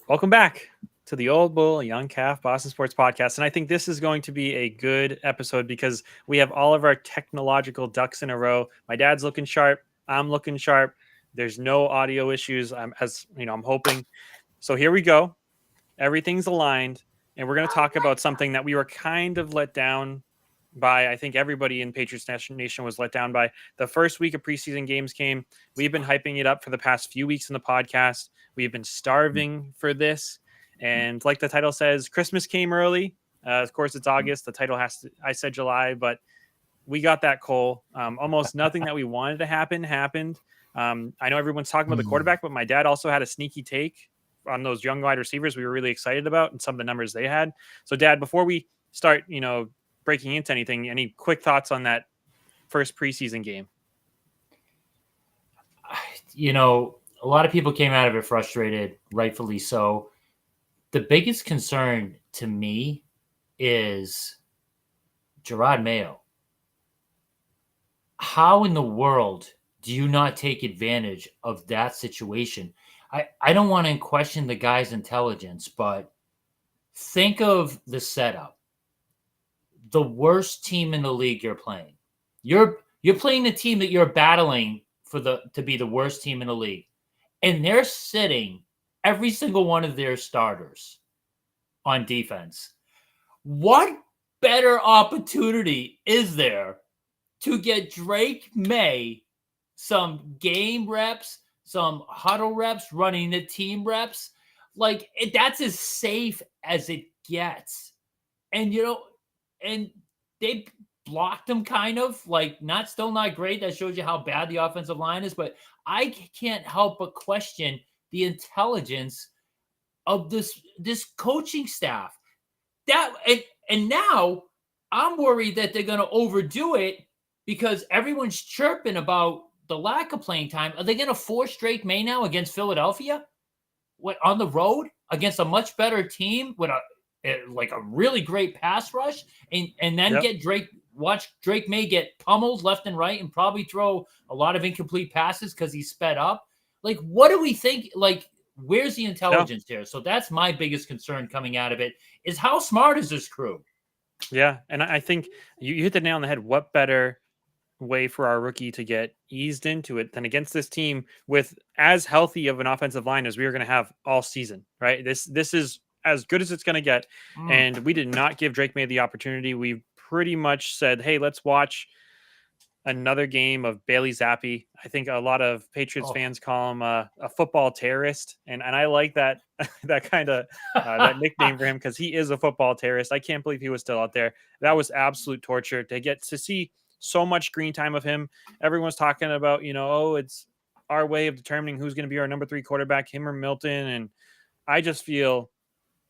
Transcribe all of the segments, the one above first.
Welcome back to the Old Bull Young Calf Boston Sports Podcast. And I think this is going to be a good episode because we have all of our technological ducks in a row. My dad's looking sharp. I'm looking sharp. There's no audio issues. I'm hoping. So here we go. Everything's aligned. And we're going to talk about something that we were kind of let down by. I think everybody in Patriots Nation was let down by. The first week of preseason games came. We've been hyping it up for the past few weeks in the podcast. We've been starving for this. And like the title says, Christmas came early. Of course, it's August. The title I said July, but we got that coal. Almost nothing that we wanted to happen happened. I know everyone's talking about the quarterback, but my dad also had a sneaky take on those young wide receivers we were really excited about and some of the numbers they had. So, Dad, before we start, breaking into anything, any quick thoughts on that first preseason game? A lot of people came out of it frustrated, rightfully so. The biggest concern to me is Gerard Mayo. How in the world do you not take advantage of that situation? I don't want to question the guy's intelligence, but think of the setup. The worst team in the league you're playing. You're playing the team that you're battling to be the worst team in the league. And they're sitting every single one of their starters on defense. What better opportunity is there to get Drake May some game reps, some huddle reps, running the team reps? Like, that's as safe as it gets. And, and they blocked him kind of, like, still not great. That shows you how bad the offensive line is. But I can't help but question the intelligence of this coaching staff. And now I'm worried that they're going to overdo it because everyone's chirping about the lack of playing time. Are they going to force Drake May now against Philadelphia? On the road against a much better team with a really great pass rush, and then watch Drake May get pummeled left and right and probably throw a lot of incomplete passes because he's sped up. Like, what do we think? Like, where's the intelligence here? So that's my biggest concern coming out of it, is how smart is this crew? Yeah, and I think you hit the nail on the head. What better way for our rookie to get eased into it than against this team with as healthy of an offensive line as we are going to have all season, right? This is as good as it's going to get. And we did not give Drake May the opportunity. We pretty much said, hey, let's watch another game of Bailey Zappi. I think a lot of Patriots fans call him a football terrorist. And I like that, that kind of that nickname for him because he is a football terrorist. I can't believe he was still out there. That was absolute torture to get to see so much screen time of him. Everyone's talking about, it's our way of determining who's going to be our number 3 quarterback, him or Milton. And I just feel,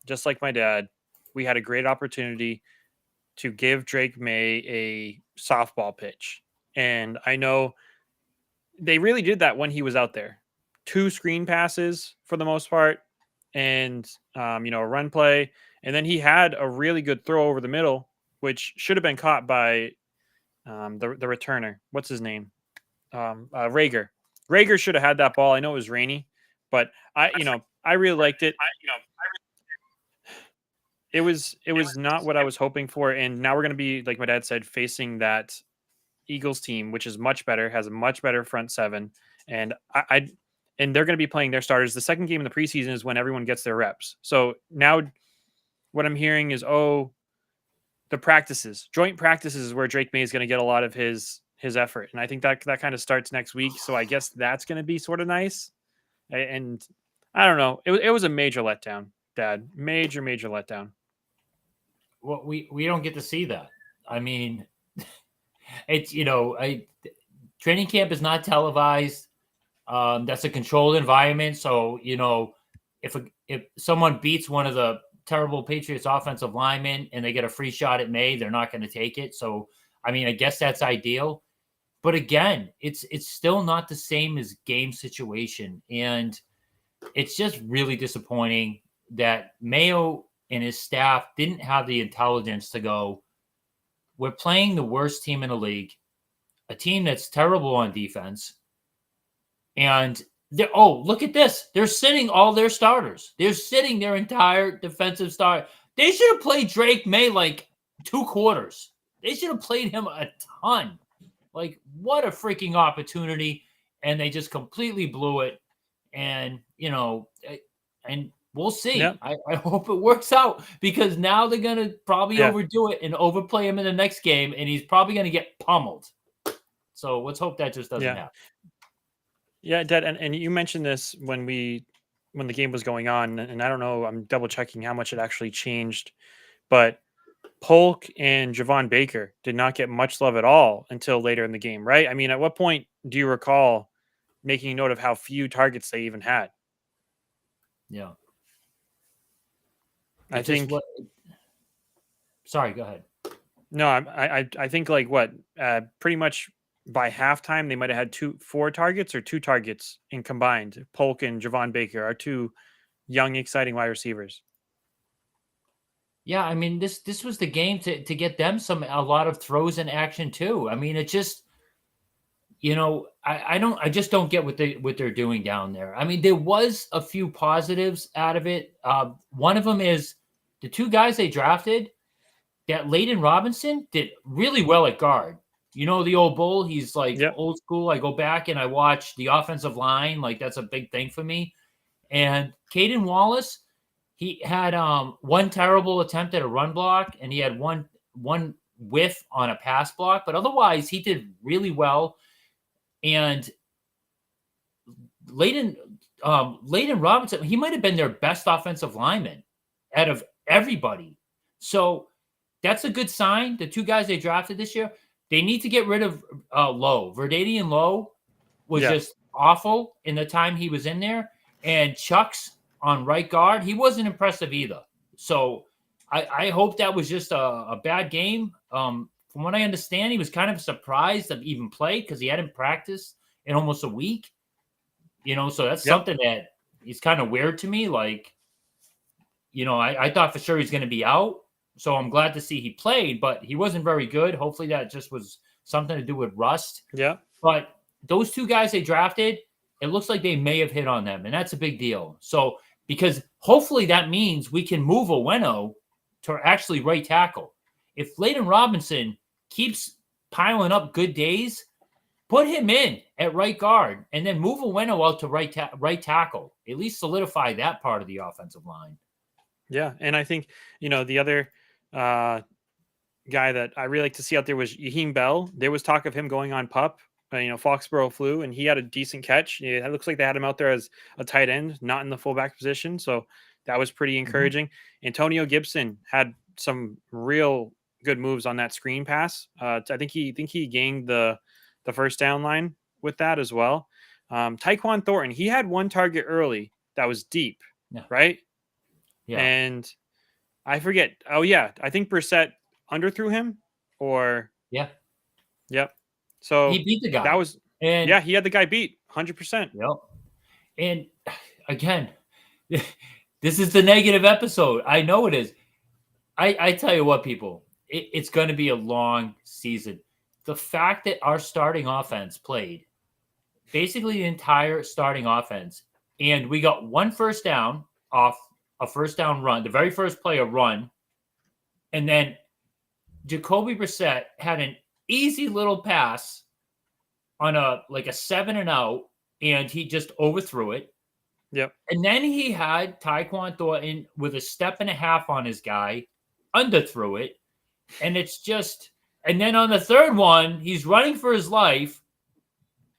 just like my dad, we had a great opportunity to give Drake May a softball pitch. And I know they really did that when he was out there. 2 screen passes for the most part and, a run play. And then he had a really good throw over the middle, which should have been caught by the returner. What's his name? Rager. Rager should have had that ball. I know it was rainy, but I really liked it. It was not what I was hoping for. And now we're going to be, like my dad said, facing that Eagles team, which is much better, has a much better front seven. And and they're going to be playing their starters. The second game in the preseason is when everyone gets their reps. So now what I'm hearing is, the practices, joint practices is where Drake May is going to get a lot of his effort. And I think that kind of starts next week. So I guess that's going to be sort of nice. And I don't know. It was a major letdown, Dad. Major letdown. Well, we don't get to see that. I mean, it's, training camp is not televised. That's a controlled environment. So, if someone beats one of the terrible Patriots offensive linemen and they get a free shot at May, they're not going to take it. So, I mean, I guess that's ideal. But again, it's still not the same as game situation. And it's just really disappointing that Mayo and his staff didn't have the intelligence to go, we're playing the worst team in the league, a team that's terrible on defense. And Look at this. They're sitting all their starters. They're sitting their entire defensive start. They should have played Drake May like 2 quarters. They should have played him a ton. Like, what a freaking opportunity. And they just completely blew it. And, and we'll Yeah. see. I hope it works out because now they're going to probably Yeah. overdo it and overplay him in the next game. And he's probably going to get pummeled. So let's hope that just doesn't Yeah. happen. Yeah, Dad, and you mentioned this when the game was going on, and I don't know, I'm double checking how much it actually changed, but Polk and Javon Baker did not get much love at all until later in the game, right? I mean, at what point do you recall making note of how few targets they even had? Yeah. I It just think what Sorry, go ahead. no, I think like what pretty much by halftime they might have had 4 targets or 2 targets in combined. Polk and Javon Baker are two young, exciting wide receivers. Yeah, I mean this was the game to get them a lot of throws in action too. I mean, it just I just don't get what they're doing down there. I mean, there was a few positives out of it. One of them is the 2 guys they drafted. That Layden Robinson did really well at guard. You know the old bull. He's like Yep. old school. I go back and I watch the offensive line. Like that's a big thing for me. And Caden Wallace, he had one terrible attempt at a run block, and he had one whiff on a pass block. But otherwise, he did really well. And Layden Robinson, he might have been their best offensive lineman out of everybody. So that's a good sign. The 2 guys they drafted this year, they need to get rid of Lowe. Verdadian Lowe was Yeah. just awful in the time he was in there. And Chuck's on right guard, he wasn't impressive either. So I hope that was just a bad game. From what I understand, he was kind of surprised to even play because he hadn't practiced in almost a week. So that's Yep. something that is kind of weird to me. Like, I thought for sure he's going to be out. So I'm glad to see he played, but he wasn't very good. Hopefully that just was something to do with rust. Yeah. But those 2 guys they drafted, it looks like they may have hit on them, and that's a big deal. So because hopefully that means we can move Oweno to actually right tackle. If Layden Robinson keeps piling up good days, put him in at right guard and then move Oweno out to right tackle. At least solidify that part of the offensive line. Yeah. And I think, the other guy that I really like to see out there was Yaheem Bell. There was talk of him going on PUP. Foxborough flew, and he had a decent catch. It looks like they had him out there as a tight end, not in the fullback position. So that was pretty encouraging. Antonio Gibson had some real good moves on that screen pass. I think he gained the first down line with that as well. Tyquan Thornton, he had 1 target early that was deep, right? Yeah. And I forget. Oh yeah, I think Brissett underthrew him, or yeah. Yep. So he beat the guy. That was and yeah, he had the guy beat 100%. Yep. And again, this is the negative episode. I know it is. I tell you what, people, it's going to be a long season. The fact that our starting offense played basically the entire starting offense, and we got 1 first down off a first down run, the very first play a run, and then Jacoby Brissett had an easy little pass on a 7 and out, and he just overthrew it. Yep. And then he had Tyquan Thornton with a step and a half on his guy, underthrew it. And it's just, and then on the third one, he's running for his life,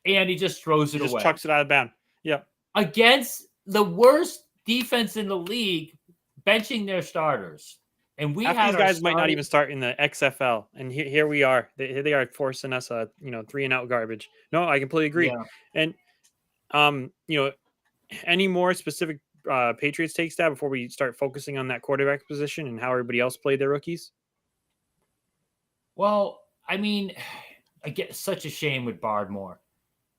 and he just throws it away. Just chucks it out of bounds. Yep. Against the worst defense in the league, benching their starters. And we Half had these guys might not even start in the XFL, and here we are. They are forcing us 3 and out garbage. No, I completely agree. Yeah. And any more specific Patriots takes that before we start focusing on that quarterback position and how everybody else played their rookies? Well, I mean, I get such a shame with Bardmore,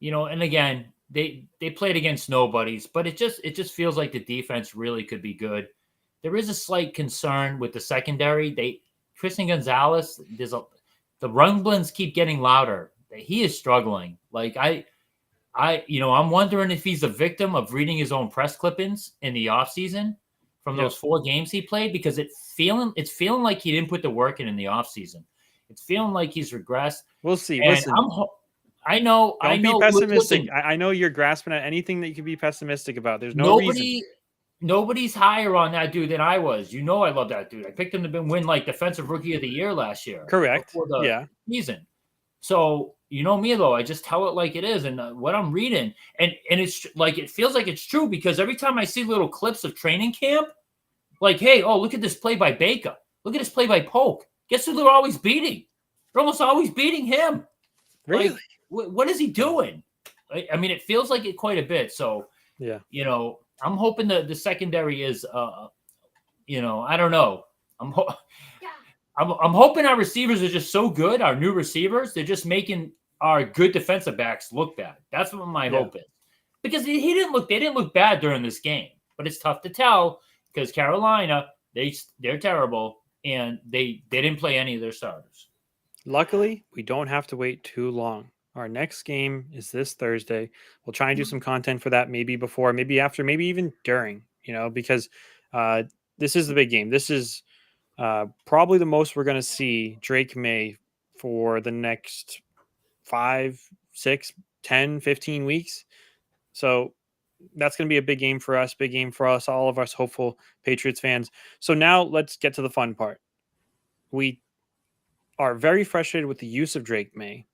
and again, they played against nobodies, but it just feels like the defense really could be good. There is a slight concern with the secondary. Christian Gonzalez, the rumblings keep getting louder. He is struggling. Like I I'm wondering if he's a victim of reading his own press clippings in the offseason from Yep. those 4 games he played, because it's feeling like he didn't put the work in the offseason. It's feeling like he's regressed. We'll see. And Listen, I know. don't be pessimistic. Listen, I know you're grasping at anything that you can be pessimistic about. There's no reason. nobody's higher on that dude than I was. I love that dude. I picked him to win like defensive rookie of the year last year. Correct. Before the Yeah. season. So you know me though, I just tell it like it is, and what I'm reading, and it's like it feels like it's true, because every time I see little clips of training camp, like, hey, oh, look at this play by Baker, look at this play by Polk. Guess who they're always beating? They're almost always beating him. Really? Like, what is he doing? I mean, it feels like it quite a bit. So yeah, I'm hoping the secondary is, I don't know. I'm hoping our receivers are just so good. Our new receivers, they're just making our good defensive backs look bad. That's what my hope is, because they didn't look bad during this game, but it's tough to tell because Carolina, they're terrible, and they didn't play any of their starters. Luckily, we don't have to wait too long. Our next game is this Thursday. We'll try and do some content for that, maybe before, maybe after, maybe even during, because this is the big game. This is probably the most we're going to see Drake May for the next 5, 6, 10, 15 weeks. So that's going to be a big game for us, all of us hopeful Patriots fans. So now let's get to the fun part. We are very frustrated with the use of Drake May.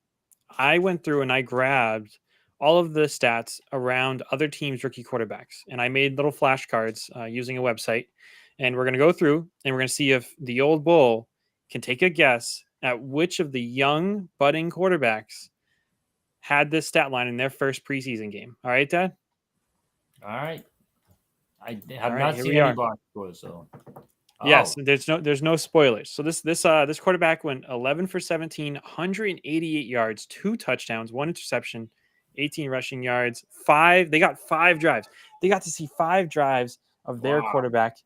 I went through and I grabbed all of the stats around other teams' rookie quarterbacks, and I made little flashcards using a website. And we're going to go through and we're going to see if the old bull can take a guess at which of the young budding quarterbacks had this stat line in their first preseason game. All right, Dad? All right. I have not seen any box scores, so. Yes, there's no spoilers. So this quarterback went 11 for 17, 188 yards, 2 touchdowns, 1 interception, 18 rushing yards, 5. They got 5 drives. They got to see 5 drives of their quarterback.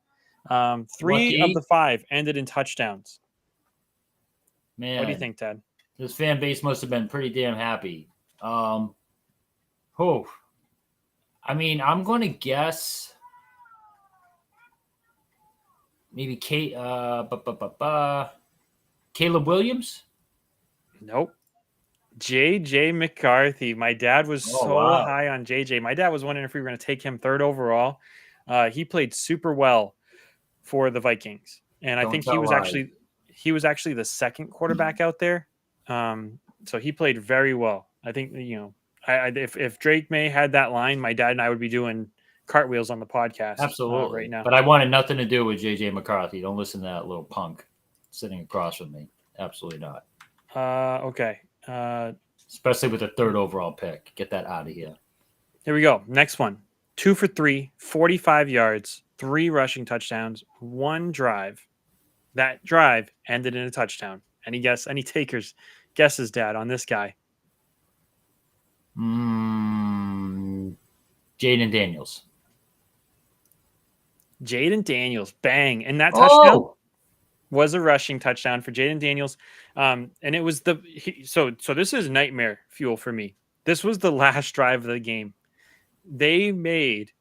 3 of the 5 ended in touchdowns. Man, what do you think, Dad? This fan base must have been pretty damn happy. I mean, I'm going to guess maybe Caleb Williams. Nope. JJ McCarthy. My dad was high on JJ. My dad was wondering if we were going to take him 3rd overall. He played super well for the Vikings, and I think he was actually the 2nd quarterback out there. So he played very well. I think if Drake May had that line, my dad and I would be doing cartwheels on the podcast. Absolutely. Right now. But I wanted nothing to do with JJ McCarthy. Don't listen to that little punk sitting across from me. Absolutely not. Okay. Especially with a 3rd overall pick. Get that out of here. Here we go. Next one. 2 for 3, 45 yards, 3 rushing touchdowns, 1 drive. That drive ended in a touchdown. Any takers? Guesses, Dad, on this guy? Jaden Daniels. Jaden Daniels, bang. And that touchdown was a rushing touchdown for Jaden Daniels. And it was so this is nightmare fuel for me. This was the last drive of the game. They made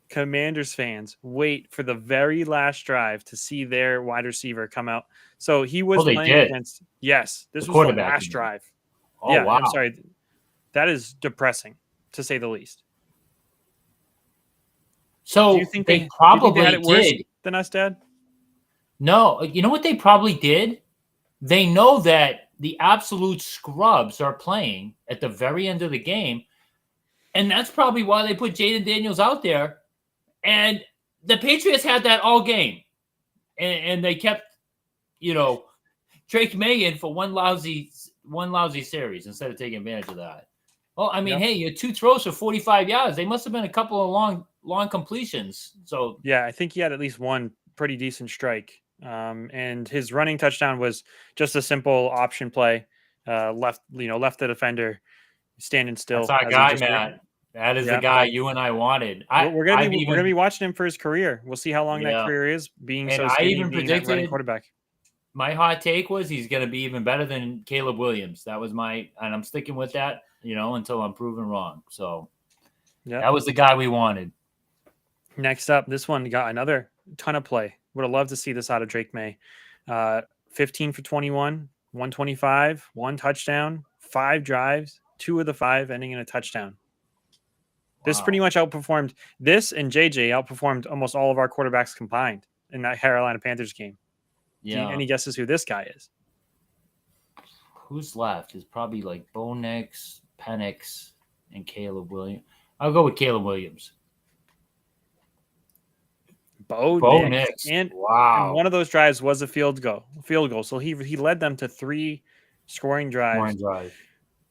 Commanders fans wait for the very last drive to see their wide receiver come out. So he was playing against, this was the last drive. Wow. I'm sorry. That is depressing, to say the least. So do you think they probably had it worse than us, Dad? No. You know what they probably did? They know that the absolute scrubs are playing at the very end of the game, and that's probably why they put Jaden Daniels out there. And the Patriots had that all game, and they kept, Drake May in for one lousy series instead of taking advantage of that. Well, I mean, hey, you had 2 throws for 45 yards. They must have been a couple of long completions. So yeah, I think he had at least one pretty decent strike. And his running touchdown was just a simple option play. Left the defender standing still. That's our guy, Matt. That is the guy you and I wanted. We're gonna be watching him for his career. We'll see how long that career is. Being so skinny, being that running quarterback. my hot take was he's going to be even better than Caleb Williams. That was and I'm sticking with that, until I'm proven wrong. So Yeah. that was the guy we wanted. Next up, this one got another ton of play. Would have loved to see this out of Drake May. 15 for 21, 125, one touchdown, 5 drives, 2 of the 5 ending in a touchdown. This pretty Wow. much outperformed this, and JJ outperformed almost all of our quarterbacks combined in that Carolina Panthers game. Yeah. Any guesses who this guy is? Who's left? It's probably like Bo Nix, Penix, and Caleb Williams. I'll go with Caleb Williams. Bo Nix. And Wow. one of those drives was a field goal. So he led them to 3 scoring drives.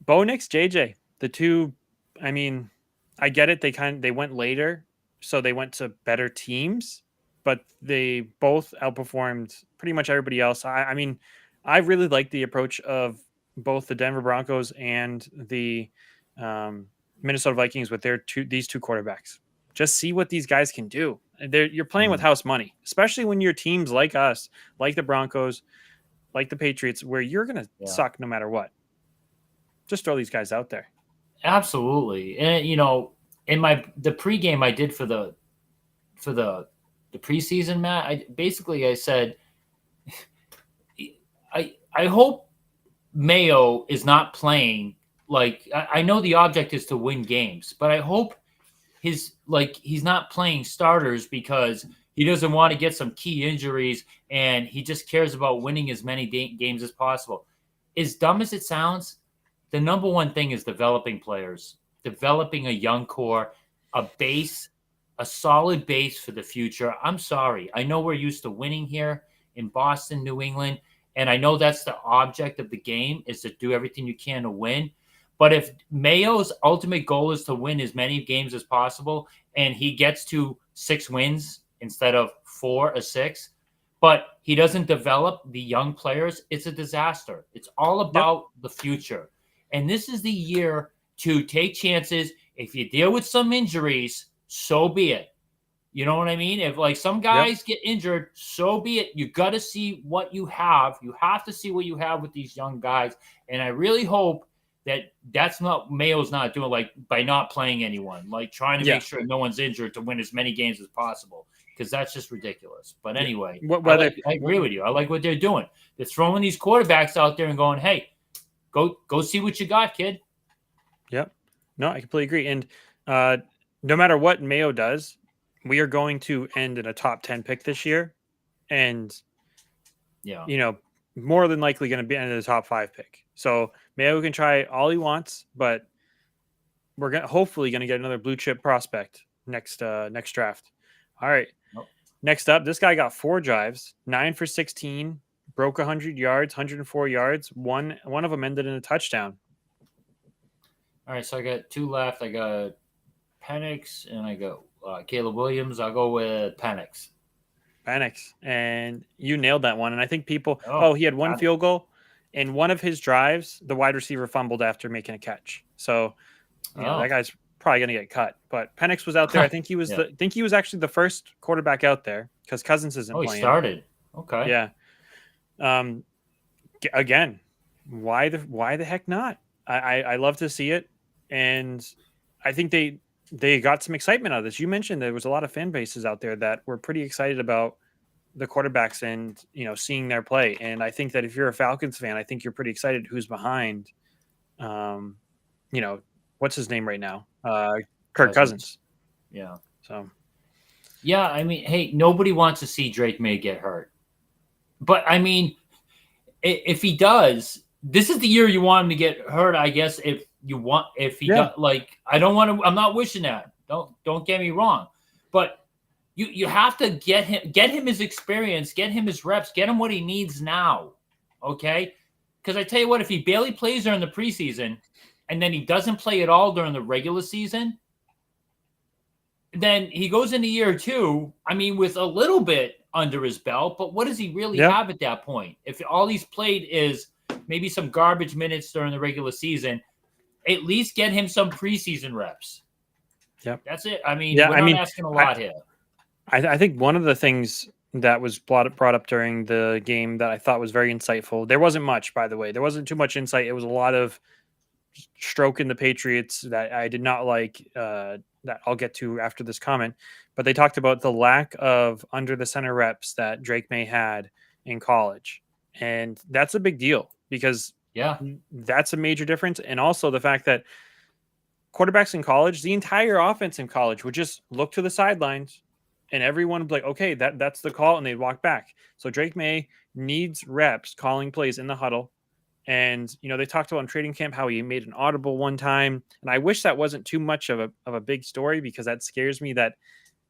Bo Nix, JJ, the two. I mean, I get it. They went later, so they went to better teams, but they both outperformed pretty much everybody else. I mean, I really like the approach of both the Denver Broncos and the Minnesota Vikings with these two quarterbacks. Just see what these guys can do. You're playing with house money, especially when your teams like us, like the Broncos, like the Patriots, where you're going to suck no matter what. Just throw these guys out there. Absolutely. And in the pregame I did for the preseason, Matt, I said I hope Mayo is not playing like I know the object is to win games, but I hope he's not playing starters because he doesn't want to get some key injuries and he just cares about winning as many games as possible. As dumb as it sounds, the number one thing is developing players, developing a young core, a solid base for the future. I'm sorry. I know we're used to winning here in Boston, New England, and I know that's the object of the game is to do everything you can to win. But if Mayo's ultimate goal is to win as many games as possible and he gets to 6 wins instead of 4 or 6, but he doesn't develop the young players, it's a disaster. It's all about the future. And this is the year to take chances. If you deal with some injuries, so be it. You know what I mean? If some guys get injured, so be it. You got to see what you have. You have to see what you have with these young guys. And I really hope that's not Mayo's not doing by not playing anyone, trying to make sure no one's injured to win as many games as possible, because that's just ridiculous. But anyway, I agree with you. I like what they're doing. They're throwing these quarterbacks out there and going, hey, go see what you got, kid. Yep. No, I completely agree. And no matter what Mayo does, we are going to end in a top 10 pick this year. And, more than likely going to be in the top 5 pick. So Mayo can try all he wants, but we're hopefully going to get another blue chip prospect next draft. All right. Nope. Next up, this guy got 4 drives, 9 for 16, broke 100 yards, 104 yards. One of them ended in a touchdown. All right, so I got 2 left. I got Penix and I got Caleb Williams. I'll go with Penix. And you nailed that one. And I think people, he had 1 field goal. In one of his drives, the wide receiver fumbled after making a catch. So, that guy's probably going to get cut. But Penix was out there. I think he was he was actually the first quarterback out there because Cousins isn't playing. He started. Okay. Yeah. Again, why the heck not? I love to see it, and I think they got some excitement out of this. You mentioned there was a lot of fan bases out there that were pretty excited about the quarterbacks and seeing their play. And I think that if you're a Falcons fan, I think you're pretty excited who's behind what's his name right now? Kirk Cousins. Yeah. So yeah, I mean, hey, nobody wants to see Drake May get hurt. But I mean, if he does, this is the year you want him to get hurt, I guess, if he got I don't want to, I'm not wishing that. Don't get me wrong. But you have to get him his experience, get him his reps, get him what he needs now. Okay? Because I tell you what, if he barely plays during the preseason and then he doesn't play at all during the regular season, then he goes into year 2, I mean, with a little bit under his belt, but what does he really have at that point? If all he's played is maybe some garbage minutes during the regular season, at least get him some preseason reps. Yep. That's it. I mean, we're not asking a lot here. I think one of the things that was brought up during the game that I thought was very insightful. There wasn't much, by the way. There wasn't too much insight. It was a lot of stroking the Patriots that I did not like. That I'll get to after this comment. But they talked about the lack of under the center reps that Drake May had in college, and that's a big deal because Yeah. that's a major difference. And also the fact that quarterbacks in college, the entire offense in college would just look to the sidelines and everyone would be like, okay, that's the call, and they'd walk back. So Drake May needs reps calling plays in the huddle. And they talked about in training camp how he made an audible one time. And I wish that wasn't too much of a big story because that scares me that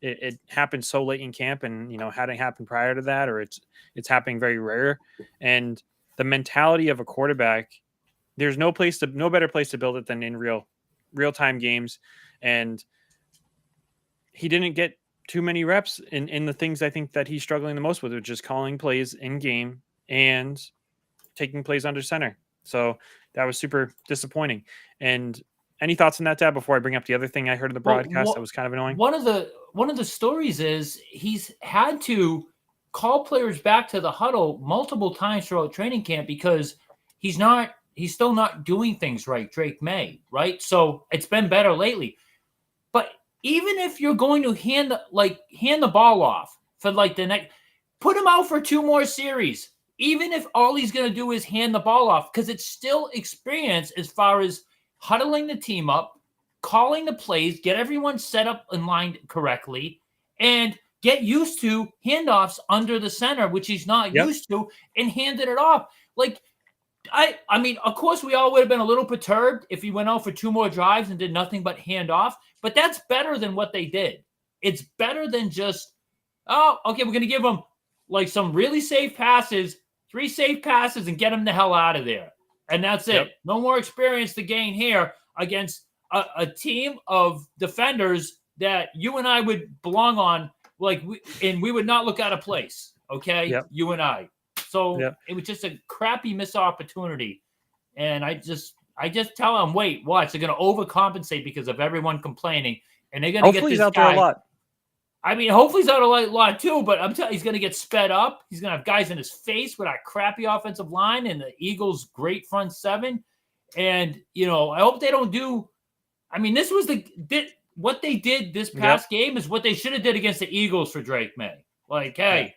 it happened so late in camp and hadn't happened prior to that, or it's happening very rare. And the mentality of a quarterback, there's no better place to build it than in real time games. And he didn't get too many reps in the things I think that he's struggling the most with, which is calling plays in game and taking plays under center. So that was super disappointing. And any thoughts on that, Dad, before I bring up the other thing I heard in the broadcast that was kind of annoying? One of the stories is he's had to call players back to the huddle multiple times throughout training camp because he's still not doing things right, Drake May, right? So it's been better lately. But even if you're going to hand the ball off for the next, put him out for 2 more series. Even if all he's going to do is hand the ball off, because it's still experience as far as huddling the team up, calling the plays, get everyone set up and lined correctly, and get used to handoffs under the center, which he's not used to, and handed it off. I mean, of course, we all would have been a little perturbed if he went out for 2 more drives and did nothing but hand off, but that's better than what they did. It's better than just, oh, okay, we're going to give them some really safe passes, 3 safe passes, and get them the hell out of there. And that's it. Yep. No more experience to gain here against a team of defenders that you and I would belong on, and we would not look out of place, okay? Yep. You and I. So it was just a crappy missed opportunity. And I just tell them, wait, watch. They're going to overcompensate because of everyone complaining. And they're going to get this he's out guy. there a lot. I mean, hopefully he's out a lot too, but I'm telling you, he's going to get sped up. He's going to have guys in his face with our crappy offensive line and the Eagles' great front seven. And, I hope they don't do – I mean, this was what they did this past game is what they should have did against the Eagles for Drake May. Hey,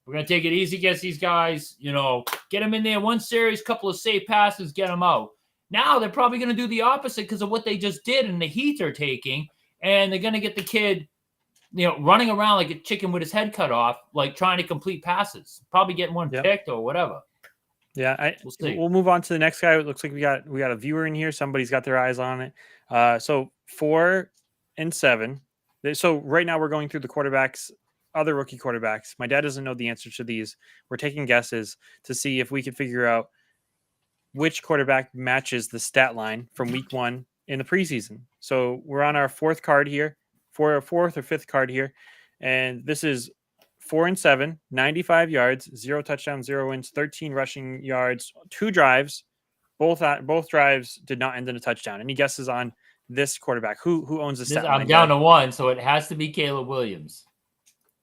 we're going to take it easy against these guys, get them in there 1 series, couple of safe passes, get them out. Now they're probably going to do the opposite because of what they just did and the heat they're taking, and they're going to get the kid – running around like a chicken with his head cut off, trying to complete passes, probably getting one picked or whatever. Yeah, we'll move on to the next guy. It looks like we got a viewer in here. Somebody's got their eyes on it. So 4 and 7. So right now we're going through the quarterbacks, other rookie quarterbacks. My dad doesn't know the answer to these. We're taking guesses to see if we can figure out which quarterback matches the stat line from week 1 in the preseason. So we're on our 4th card here. For a 4th or 5th card here. And this is 4 and 7, 95 yards, 0 touchdowns, 0 wins, 13 rushing yards, 2 drives. Both drives did not end in a touchdown. Any guesses on this quarterback? Who owns the stat line? I'm down to 1, so it has to be Caleb Williams.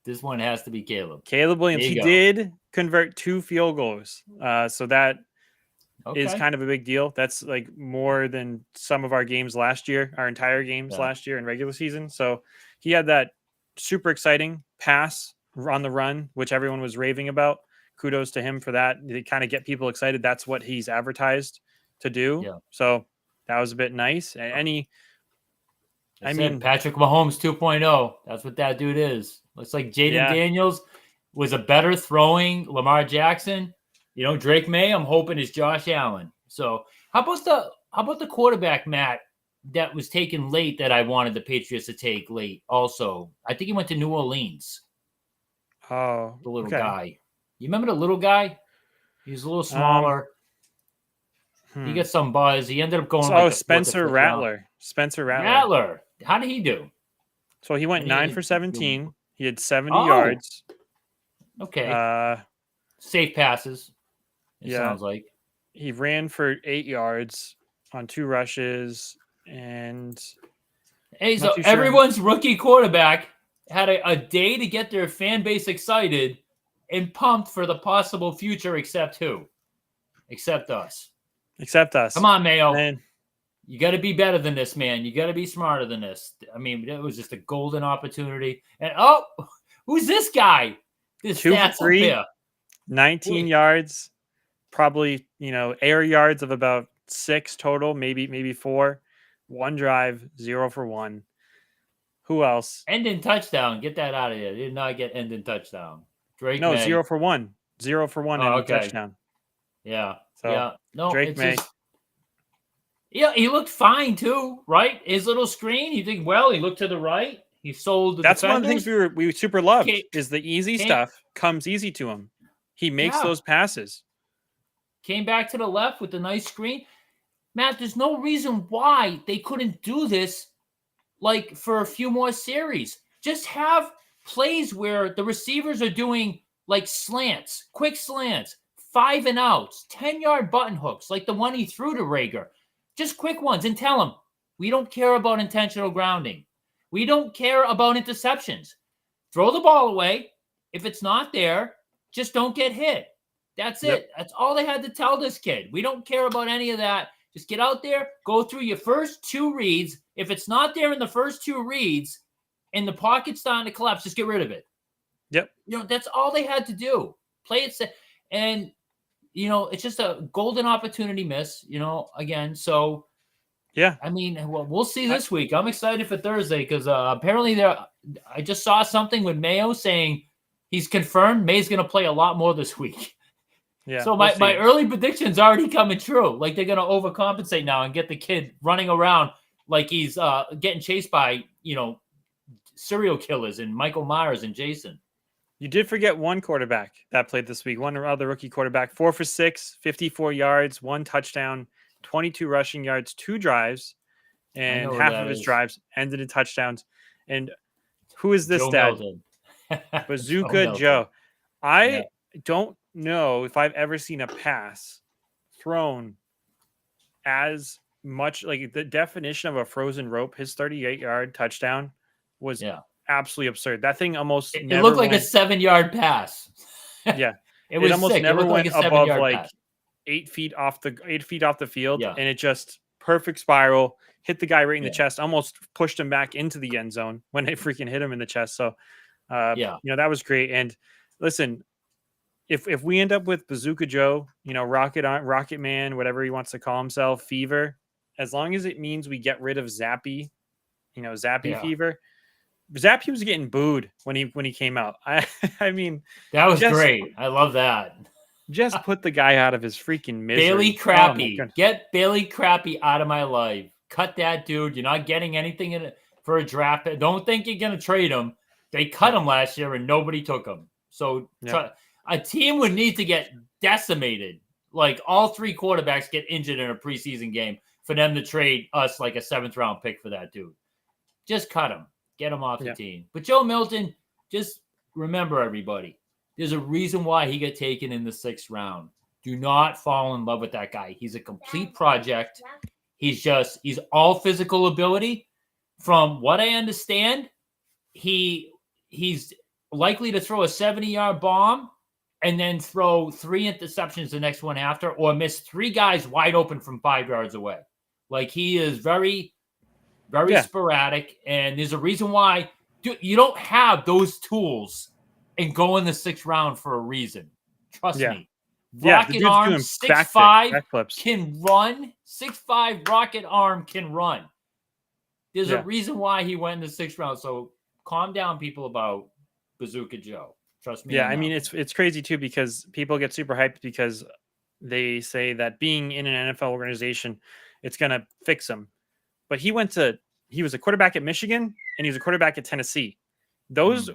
This one has to be Caleb. Caleb Williams. He did convert 2 field goals. So that is kind of a big deal. That's more than some of our games last year, our entire games last year in regular season. So he had that super exciting pass on the run, which everyone was raving about. Kudos to him for that. They kind of get people excited. That's what he's advertised to do. Yeah. So that was a bit nice. Patrick Mahomes 2.0. That's what that dude is. Looks like Jaden Daniels was a better throwing Lamar Jackson. Drake May, I'm hoping, is Josh Allen. So how about the quarterback, Matt, that was taken late that I wanted the Patriots to take late also? I think he went to New Orleans. Oh, the little guy. You remember the little guy? He was a little smaller. He got some buzz. He ended up going Spencer Rattler. Spencer Rattler. Rattler. How did he do? So he went 9 for 17. He had 70 yards. Okay. Safe passes. It sounds like. He ran for 8 yards on 2 rushes. And hey, so everyone's rookie quarterback had a day to get their fan base excited and pumped for the possible future, except who? Except us. Except Come us. on, Mayo. And You got to be better than this, man. You got to be smarter than this. I mean, it was just a golden opportunity. And who's this guy? This 2 for stats up 3, here. 19 yards, probably, air yards of about 6 total, maybe 4. One drive, 0 for 1. Who else? End in touchdown. Get that out of here. They did not get end in touchdown. Drake No, May. 0 for 1. 0 for 1 Oh, in the okay. touchdown. Yeah. So, No, Drake it's May. just. Yeah, he looked fine too, right? His little screen. You think, well, he looked to the right. He sold the That's defenders. one of the things we super loved Came, is the easy came, stuff comes easy to him. He makes those passes. Came back to the left with the nice screen. Matt, there's no reason why they couldn't do this like for a few more series. Just have plays where the receivers are doing like slants, quick slants, 5 and outs, 10-yard button hooks, like the one he threw to Rager. Just quick ones, and tell him, we don't care about intentional grounding. We don't care about interceptions. Throw the ball away. If it's not there, just don't get hit. That's it. That's all they had to tell this kid. We don't care about any of that. Just get out there, go through your first 2 reads. If it's not there in the first 2 reads and the pocket's starting to collapse, just get rid of it. Yep. That's all they had to do. Play it. And, it's just a golden opportunity miss, again. So, yeah. I mean, we'll see this week. I'm excited for Thursday because apparently I just saw something with Mayo saying he's confirmed May's going to play a lot more this week. Yeah. So my early prediction's already coming true. Like they're going to overcompensate now and get the kid running around like he's getting chased by, serial killers and Michael Myers and Jason. You did forget one quarterback that played this week. One other rookie quarterback, 4 for 6, 54 yards, 1 touchdown, 22 rushing yards, 2 drives, and half of his drives ended in touchdowns. And who is this dad? Bazooka Joe. I don't know if I've ever seen a pass thrown as much, like the definition of a frozen rope. His 38-yard touchdown was absolutely absurd. That thing almost it looked like a 7-yard pass. Yeah. it was almost sick. never went like above like 8 feet off the field. Yeah. And it just perfect spiral, hit the guy right in the chest, almost pushed him back into the end zone when it freaking hit him in the chest. So that was great. And listen, if we end up with Bazooka Joe, Rocket Man, whatever he wants to call himself, Fever, as long as it means we get rid of Zappy, Fever. Zappy was getting booed when he came out. I mean, that was great. I love that. Just put the guy out of his freaking misery. Bailey Crappy. Get Bailey Crappy out of my life. Cut that dude. You're not getting anything in it for a draft. Don't think you're going to trade him. They cut him last year and nobody took him. So a team would need to get decimated. Like all 3 quarterbacks get injured in a preseason game for them to trade us like a 7th round pick for that dude. Just cut him. Get him off the team. But Joe Milton, just remember, everybody, there's a reason why he got taken in the 6th round. Do not fall in love with that guy. He's a complete project. He's all physical ability. From what I understand, he's likely to throw a 70-yard bomb and then throw 3 interceptions the next one after, or miss 3 guys wide open from 5 yards away. Like he is very sporadic, and there's a reason why you don't have those tools and go in the 6th round for a reason. Trust me. Rocket arm, 6'5", can run. 6'5", rocket arm can run. There's a reason why he went in the 6th round. So calm down, people, about Bazooka Joe. Trust me. Yeah, I mean, it's crazy too because people get super hyped because they say that being in an NFL organization, it's going to fix him. But he was a quarterback at Michigan and he was a quarterback at Tennessee. Those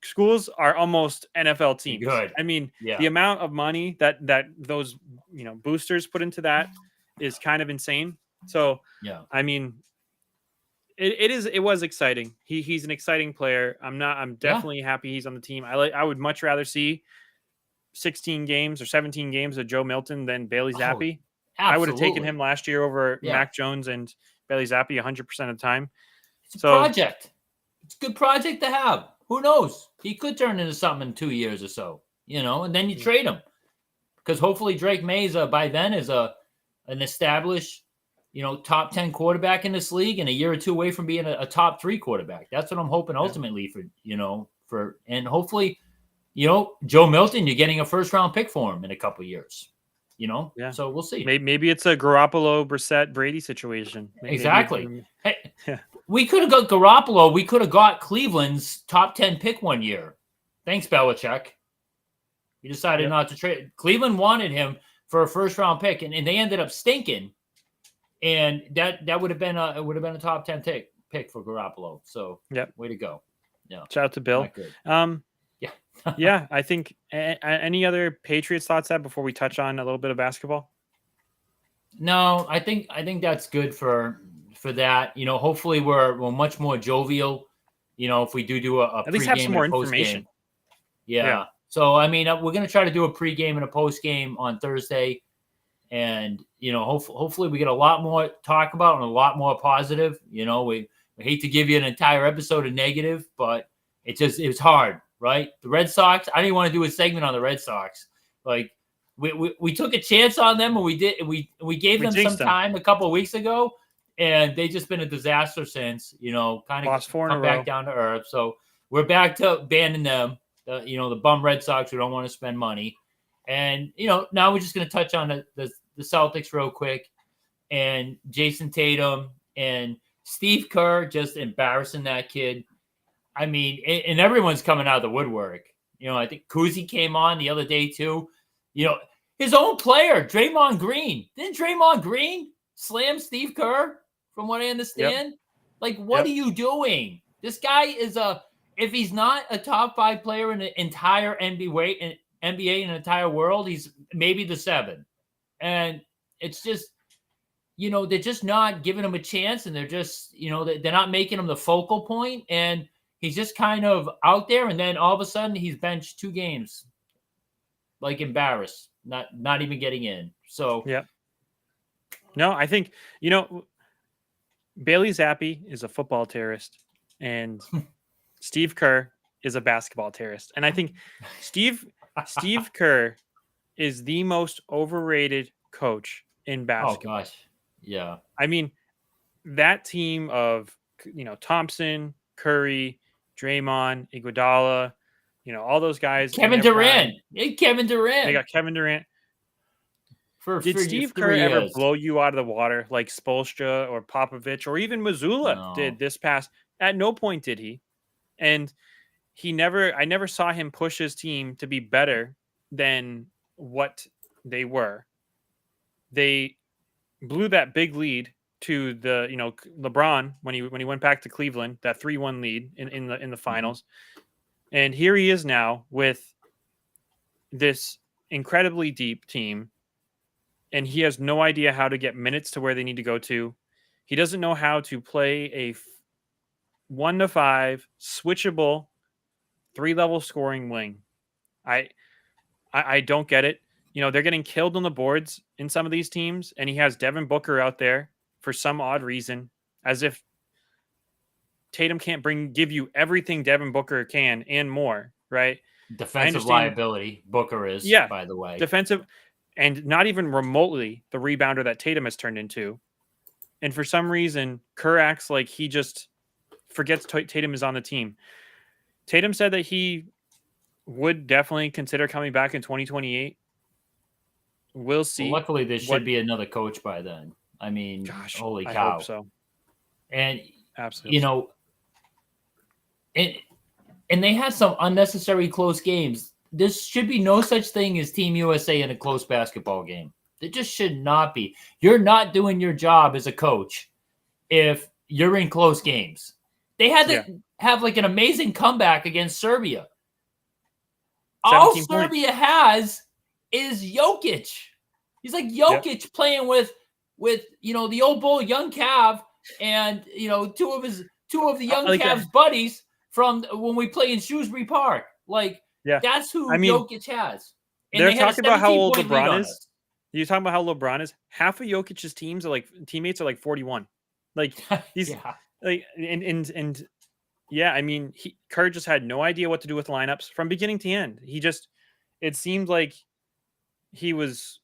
schools are almost NFL teams. Good. I mean, the amount of money that those boosters put into that is kind of insane. So I mean, it was exciting. He's an exciting player. I'm definitely happy he's on the team. I would much rather see 16 games or 17 games of Joe Milton than Bailey Zappi. I would have taken him last year over Mac Jones and Bailey Zappi 100% of the time. It's a project. It's a good project to have. Who knows? He could turn into something in 2 years or so, and then you trade him because hopefully Drake Mays by then is an established, top 10 quarterback in this league and a year or two away from being a top 3 quarterback. That's what I'm hoping ultimately and hopefully, Joe Milton, you're getting a first round pick for him in a couple years, Yeah. so we'll see. Maybe it's a Garoppolo, Brissett, Brady situation. Exactly. Hey, yeah. we could have got Garoppolo. We could have got Cleveland's top 10 pick one year. Thanks, Belichick. He decided not to trade. Cleveland wanted him for a first round pick, and they ended up stinking. And that would have been a top 10 pick for Garoppolo. So way to go. Yeah. Shout out to Bill. Yeah. Yeah. I think any other Patriots thoughts before we touch on a little bit of basketball? No, I think that's good for that. Hopefully we're much more jovial. If we do a at least have some more information. Yeah. So I mean, we're gonna try to do a pregame and a postgame on Thursday, and hopefully we get a lot more to talk about and a lot more positive. We hate to give you an entire episode of negative, but it's hard, right? The Red Sox. I didn't want to do a segment on the Red Sox. Like we took a chance on them, and we gave them some time a couple of weeks ago, and they just been a disaster since. Kind of come back down to earth. So we're back to banning them. The bum Red Sox who don't want to spend money. And, now we're just going to touch on the Celtics real quick, and Jason Tatum and Steve Kerr just embarrassing that kid. I mean, and everyone's coming out of the woodwork. I think Kuzi came on the other day too. His own player, Draymond Green. Didn't Draymond Green slam Steve Kerr, from what I understand? Yep. Like, what are you doing? This guy is if he's not a top 5 player in the entire NBA in the entire world, he's maybe the 7. And it's just, they're just not giving him a chance, and they're just, they're not making him the focal point, and he's just kind of out there, and then all of a sudden he's benched 2 games, like embarrassed, not even getting in. So no, I think Bailey Zappi is a football terrorist, and Steve Kerr is a basketball terrorist. And I think Steve Kerr is the most overrated coach in basketball. Oh, gosh. Yeah. I mean, that team of, Thompson, Curry, Draymond, Iguodala, all those guys. Kevin Durant. They got Kevin Durant. Did Steve Kerr ever blow you out of the water like Spoelstra or Popovich or even Mazzulla did this past? At no point did he. And I never saw him push his team to be better than what they were. They blew that big lead to the, LeBron when he went back to Cleveland, that 3-1 lead in the finals. Mm-hmm. And here he is now with this incredibly deep team, and he has no idea how to get minutes to where they need to go to. He doesn't know how to play a 1-5 switchable 3-level scoring wing. I don't get it. They're getting killed on the boards in some of these teams, and he has Devin Booker out there for some odd reason, as if Tatum can't give you everything Devin Booker can and more, right? Defensive liability, Booker is, by the way. Defensive, and not even remotely the rebounder that Tatum has turned into. And for some reason, Kerr acts like he just forgets Tatum is on the team. Tatum said that he would definitely consider coming back in 2028. We'll see. Well, luckily, there should be another coach by then. I mean, gosh, holy cow. I hope so. And, absolutely, and they had some unnecessary close games. There should be no such thing as Team USA in a close basketball game. There just should not be. You're not doing your job as a coach if you're in close games. They had to have like an amazing comeback against Serbia. All Serbia has is Jokic. He's like Jokic playing with the old bull, young Cav, and two of the young Cavs buddies from when we play in Shrewsbury Park. Like that's who Jokic has. And they're talking about how old LeBron is. You're talking about how LeBron is. Half of Jokic's teammates are like 41. Like he's like and Yeah, I mean, Kerr just had no idea what to do with lineups from beginning to end. It seemed like he was,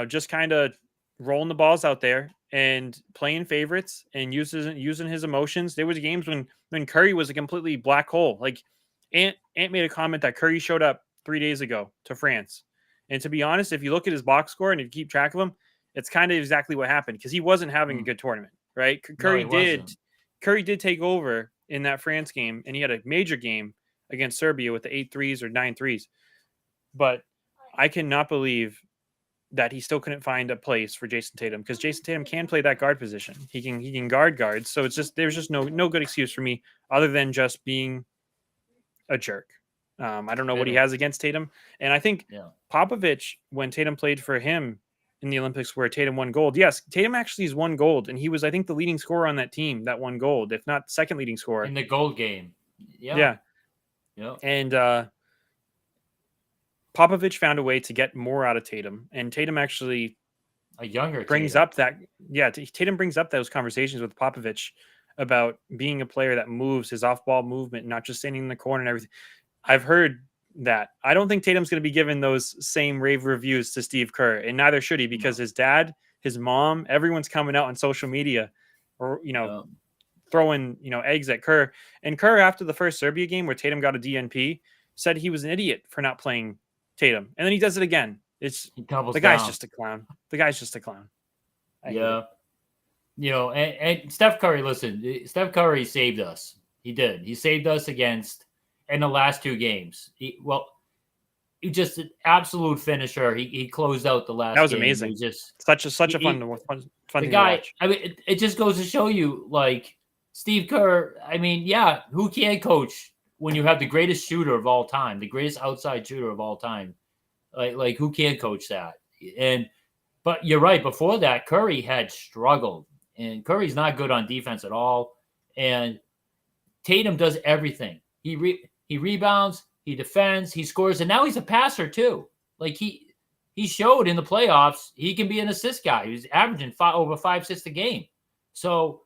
just kind of rolling the balls out there and playing favorites and using his emotions. There was games when Curry was a completely black hole. Like Ant made a comment that Curry showed up 3 days ago to France, and to be honest, if you look at his box score and you keep track of him, it's kind of exactly what happened because he wasn't having a Mm. good tournament, right? No, he wasn't. Curry did take over in that France game, and he had a major game against Serbia with the 8 threes or 9 threes. But I cannot believe that he still couldn't find a place for Jason Tatum because Jason Tatum can play that guard position. He can guard guards. So there's just no good excuse for me other than just being a jerk. I don't know what he Bitter. has against Tatum, and I think Yeah. Popovich, when Tatum played for him in the Olympics, where Tatum won gold. Yes, Tatum actually has won gold, and he was, I think, the leading scorer on that team that won gold, if not second leading scorer. In the gold game. Yeah. Yeah, Yeah. and Popovich found a way to get more out of Tatum, and Tatum actually A younger brings Tatum. up that Tatum brings up those conversations with Popovich about being a player that moves his off-ball movement, not just standing in the corner and everything. I've heard that. I don't think Tatum's going to be given those same rave reviews to Steve Kerr, and neither should he because No. his dad, his mom, everyone's coming out on social media or throwing eggs at Kerr. And Kerr, after the first Serbia game where Tatum got a DNP, said he was an idiot for not playing Tatum, and then he does it again. It's He doubles the guy's down. just a clown. The guy's just a clown. I hate it. Yeah. And Steph Curry, listen, Steph Curry saved us. He did. He saved us against in the last two games. He just an absolute finisher. He closed out the That last was game. He amazing. was just Such a fun the thing to guy. watch. I mean, it just goes to show you, like Steve Kerr. I mean, yeah, who can coach when you have the greatest shooter of all time, the greatest outside shooter of all time? Like who can coach that? But you're right. Before that, Curry had struggled, and Curry's not good on defense at all. And Tatum does everything. He rebounds, he defends, he scores, and now he's a passer too. Like he showed in the playoffs he can be an assist guy. He's averaging over 5 assists a game. So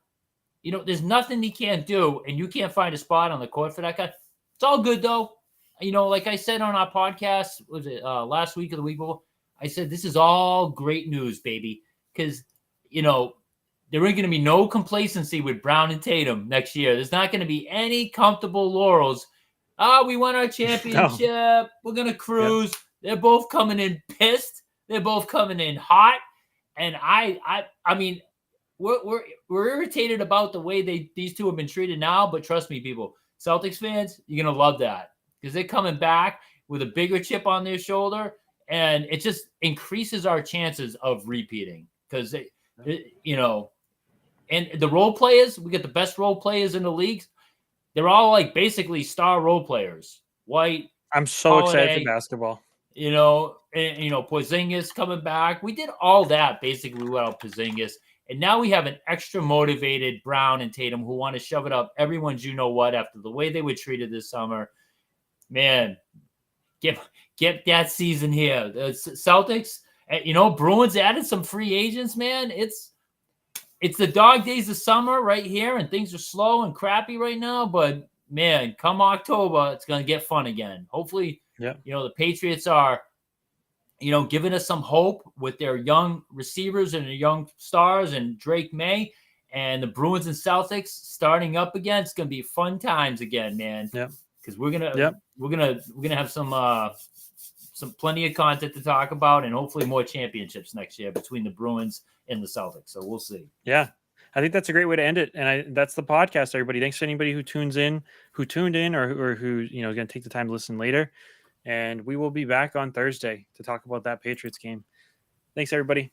there's nothing he can't do, and you can't find a spot on the court for that guy. It's all good though. Like I said on our podcast, was it last week or the week before? I said this is all great news, baby, because there ain't going to be no complacency with Brown and Tatum next year. There's not going to be any comfortable laurels. We won our No. championship. We're going to Yeah. cruise. They're both coming in pissed. They're both coming in hot. And I mean, we're irritated about the way these two have been treated now. But trust me, people, Celtics fans, you're going to love that because they're coming back with a bigger chip on their shoulder. And it just increases our chances of repeating because, and the role players, we get the best role players in the leagues. They're all like basically star role players. White, I'm so excited for Holiday, basketball. Porzingis coming back. We did all that basically without Porzingis. And now we have an extra motivated Brown and Tatum who want to shove it up everyone's after the way they were treated this summer. Man, get that season here. The Celtics, Bruins added some free agents, man. It's the dog days of summer right here, and things are slow and crappy right now. But man, come October, it's going to get fun again. Hopefully, Yeah. The Patriots are, giving us some hope with their young receivers and their young stars and Drake May, and the Bruins and Celtics starting up again. It's going to be fun times again, man. Yeah. Because we're gonna have some plenty of content to talk about, and hopefully more championships next year between the Bruins and the Celtics. So we'll see. Yeah. I think that's a great way to end it. And that's the podcast, everybody. Thanks to anybody who tuned in, or who, going to take the time to listen later. And we will be back on Thursday to talk about that Patriots game. Thanks, everybody.